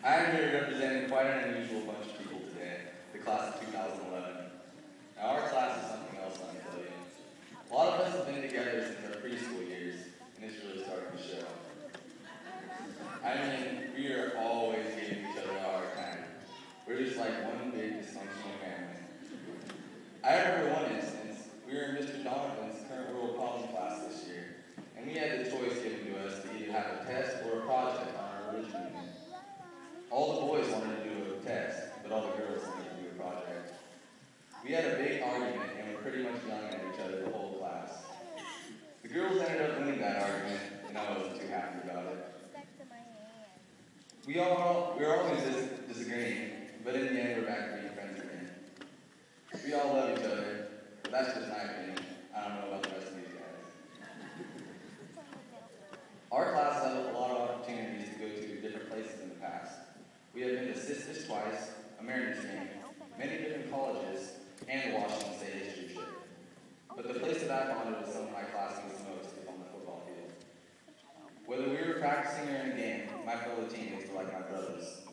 I'm here representing quite an unusual bunch of people today, the class of 2011. Now our class is something else, let me tell you. A lot of us have been together since our preschool years, and it's really starting to show. I mean, we are always giving each other a hard time. We're just like one big dysfunctional family. I remember one instance, we were in Mr. Donovan's current world problem class this year, and we had the choice given to us to either have a test or a project on our religion unit. All the boys wanted to do a test, but all the girls wanted to do a project. We had a big argument, and we were pretty much yelling at each other the whole class. The girls ended up winning that argument, and I wasn't too happy about it. We were always disagreeing, but in the end, we're back to being friends again. We all love each other, but that's just my opinion. I don't know about the rest of these guys. Our class had a lot of opportunities to go to different places in the past. We have been to Sisters twice, American Stream, many different colleges, and the Washington State History trip. But the place that I bonded with some of my classmates most was on the football field. Whether we were practicing or in a game, my fellow teammates were like my brothers.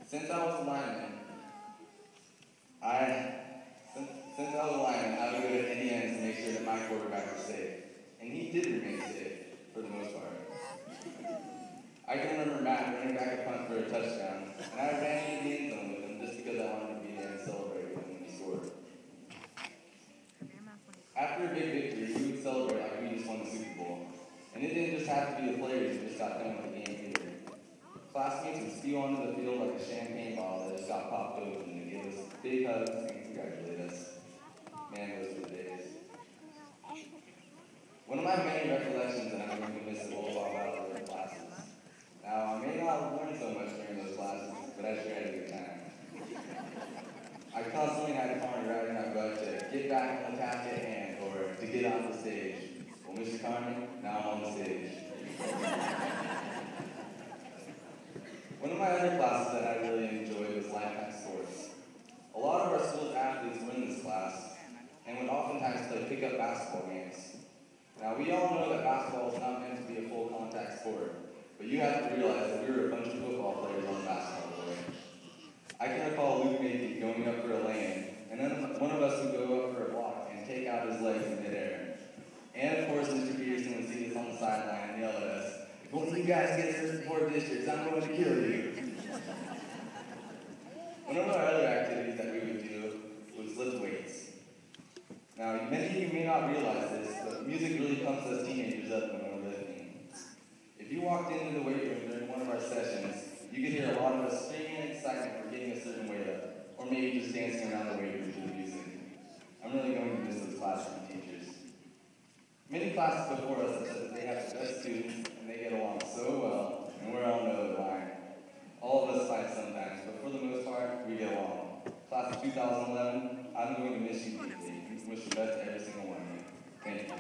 Since I was a lineman, I would go to any ends to make sure that my quarterback was safe. And he did remain safe, for the most part. I can remember Matt running back a punt for a touchdown, and I ran into the end zone with him just because I wanted to be there and celebrate with him when he scored. After a big victory, we would celebrate like we just won the Super Bowl. And it didn't just have to be the players who just got done with the game either. Classmates would spew onto the field like a champagne bottle that just got popped open and give us big hugs and congratulate us. Man, those were the days. One of my many recollections that I'm going to miss the whole while out of their classes. Now, I may not have learned so much during those classes, but I sure had a good time. I constantly had Carney riding my butt to get back on the task at hand or to get on the stage. Well, Mr. Carney, now I'm on the stage. One of my other classes that I really enjoyed was lifetime sports. A lot of our school's athletes were in this class and would oftentimes play pickup basketball games. Now, we all know that basketball is not meant to be a full contact sport, but you have to realize that we were a bunch of football players on the basketball court. I can recall Luke Mackey going up for a lane, and then one of us would go up for a block and take out his legs in midair. And of course, Mr. Peterson would see us on the sideline and yell at us, "If one of you guys gets hurt before districts, I'm going to kill you." One of our other activities that we would do was lift weights. Now, many of you may not realize this, but music really pumps us teenagers up when we're lifting. If you walked into the weight room during one of our sessions, you could hear a lot of us screaming in excitement for getting a certain weight up, or maybe just dancing around the weight room to the music. I'm really going to miss those classroom teachers. Many classes before us have said that they have the best students, and they get along so well, and we're on the other line. All of us fight sometimes, but for the most part, we get along. Class of 2011, I'm going to miss you deeply. Wish the best to every single one of you. Thank you.